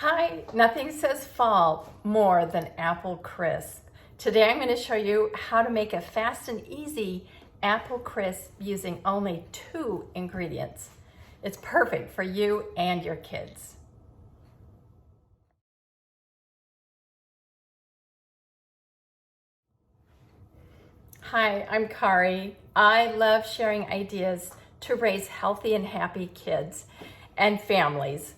Hi, nothing says fall more than apple crisp. Today I'm going to show you how to make a fast and easy apple crisp using only 2 ingredients. It's perfect for you and your kids. Hi, I'm Kari. I love sharing ideas to raise healthy and happy kids and families.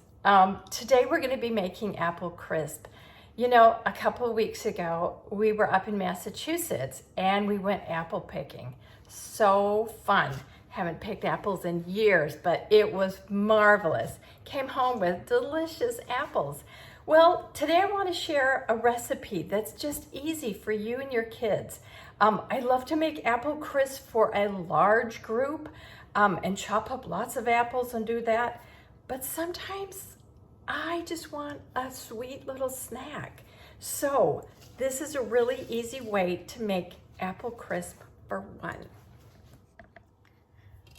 Today we're going to be making apple crisp. You know, a couple of weeks ago, we were up in Massachusetts and we went apple picking. So fun. Haven't picked apples in years, but it was marvelous. Came home with delicious apples. Well, today I want to share a recipe that's just easy for you and your kids. I love to make apple crisp for a large group and chop up lots of apples and do that. But sometimes I just want a sweet little snack. So this is a really easy way to make apple crisp for one.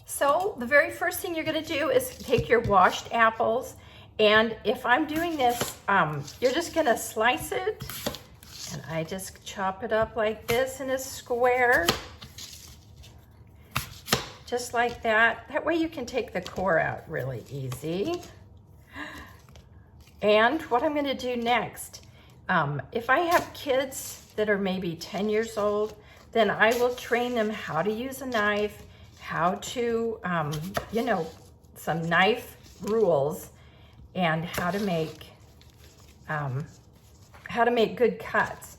So the very first thing you're going to do is take your washed apples, and if I'm doing this, you're just going to slice it, and I just chop it up like this in a square, just like that. That way you can take the core out really easy. And what I'm going to do next, if I have kids that are maybe 10 years old, then I will train them how to use a knife, how to, some knife rules, and how to make good cuts.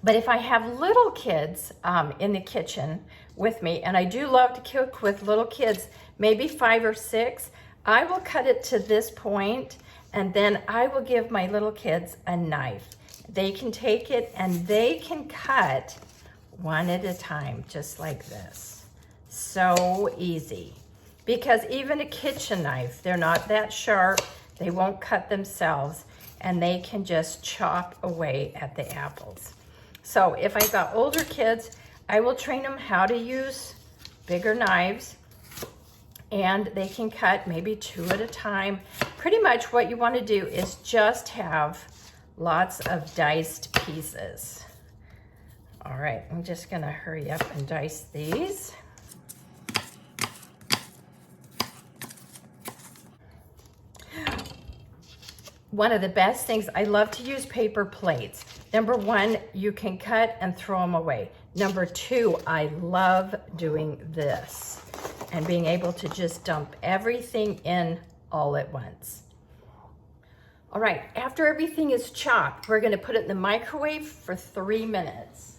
But if I have little kids in the kitchen with me, and I do love to cook with little kids, maybe 5 or 6, I will cut it to this point, and then I will give my little kids a knife. They can take it and they can cut one at a time, just like this. So easy. Because even a kitchen knife, they're not that sharp, they won't cut themselves, and they can just chop away at the apples. So if I've got older kids, I will train them how to use bigger knives, and they can cut maybe 2 at a time. Pretty much what you want to do is just have lots of diced pieces. All right, I'm just gonna hurry up and dice these. One of the best things, I love to use paper plates. Number 1, you can cut and throw them away. Number 2, I love doing this and being able to just dump everything in all at once. All right, after everything is chopped, we're gonna put it in the microwave for 3 minutes.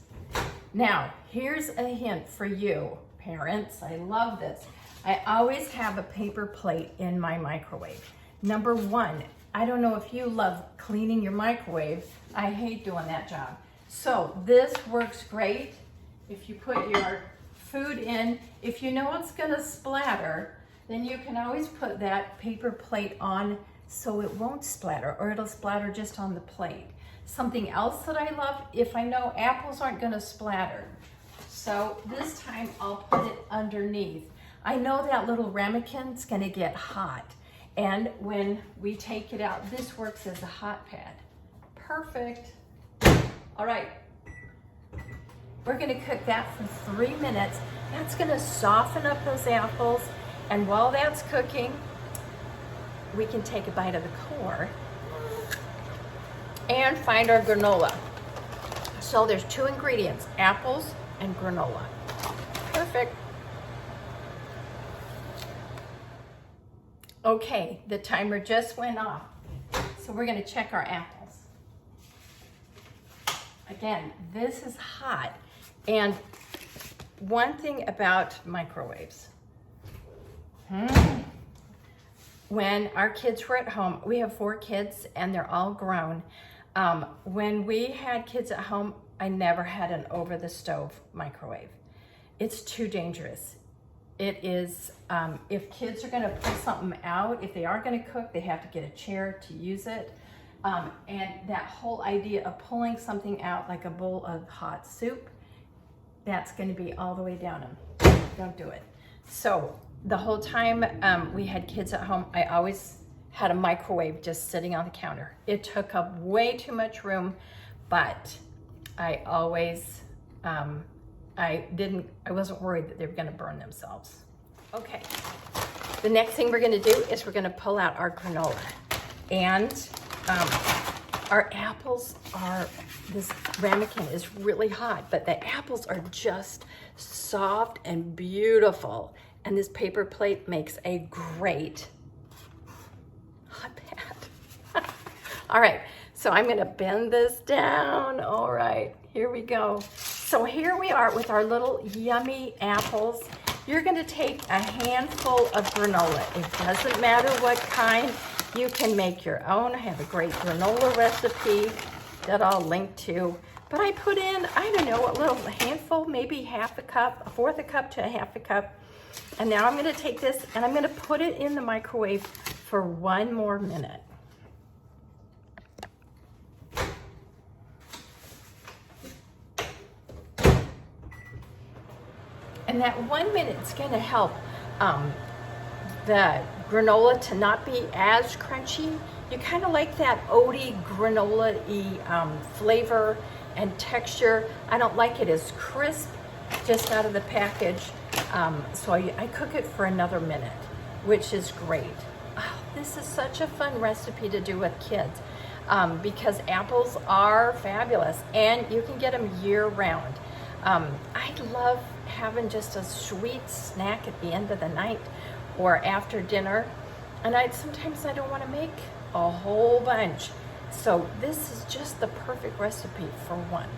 Now, here's a hint for you, parents. I love this. I always have a paper plate in my microwave. Number 1, I don't know if you love cleaning your microwave. I hate doing that job. So this works great if you put your food in. If you know it's gonna splatter, then you can always put that paper plate on so it won't splatter, or it'll splatter just on the plate. Something else that I love, if I know apples aren't gonna splatter, so this time I'll put it underneath. I know that little ramekin's gonna get hot, and when we take it out, this works as a hot pad. Perfect. All right, we're gonna cook that for 3 minutes. That's gonna soften up those apples, and while that's cooking, we can take a bite of the core and find our granola. So there's 2 ingredients, apples and granola. Perfect. Okay, the timer just went off. So we're gonna check our apples. Again, this is hot. And one thing about microwaves, when our kids were at home, we have 4 kids and they're all grown. When we had kids at home, I never had an over the stove microwave. It's too dangerous. It is, if kids are gonna pull something out, if they are gonna cook, they have to get a chair to use it. And that whole idea of pulling something out like a bowl of hot soup, that's gonna be all the way down them. Don't do it. So the whole time we had kids at home, I always had a microwave just sitting on the counter. It took up way too much room, but I always, I wasn't worried that they were gonna burn themselves. Okay, the next thing we're gonna do is we're gonna pull out our granola. And our apples are, this ramekin is really hot, but the apples are just soft and beautiful. And this paper plate makes a great hot pad. All right, so I'm gonna bend this down. All right, here we go. So here we are with our little yummy apples. You're gonna take a handful of granola. It doesn't matter what kind. You can make your own. I have a great granola recipe that I'll link to. But I put in, I don't know, a little handful, maybe half a cup, a fourth a cup to a half a cup. And now I'm gonna take this and I'm gonna put it in the microwave for 1 more minute. And that 1 minute's gonna help the granola to not be as crunchy. You kind of like that oaty granola-y flavor and texture. I don't like it as crisp just out of the package. So I cook it for another minute, which is great. Oh, this is such a fun recipe to do with kids because apples are fabulous and you can get them year round. I love having just a sweet snack at the end of the night or after dinner. And sometimes I don't want to make a whole bunch. So this is just the perfect recipe for one.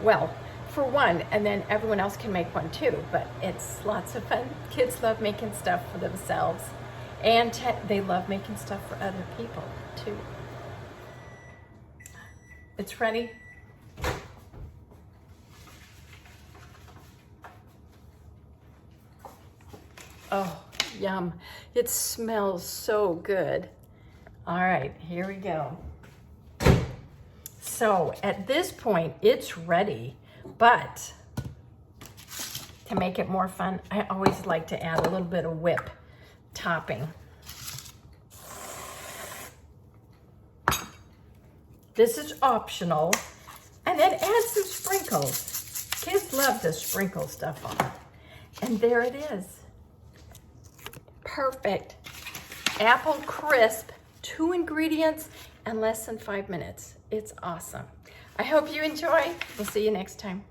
Well, for one, and then everyone else can make one too, but it's lots of fun. Kids love making stuff for themselves and they love making stuff for other people too. It's ready. Oh, yum. It smells so good. All right, here we go. So at this point, it's ready, but to make it more fun, I always like to add a little bit of whip topping. This is optional. And then add some sprinkles. Kids love to sprinkle stuff on. And there it is. Perfect. Apple crisp, 2 ingredients, and less than 5 minutes. It's awesome. I hope you enjoy. We'll see you next time.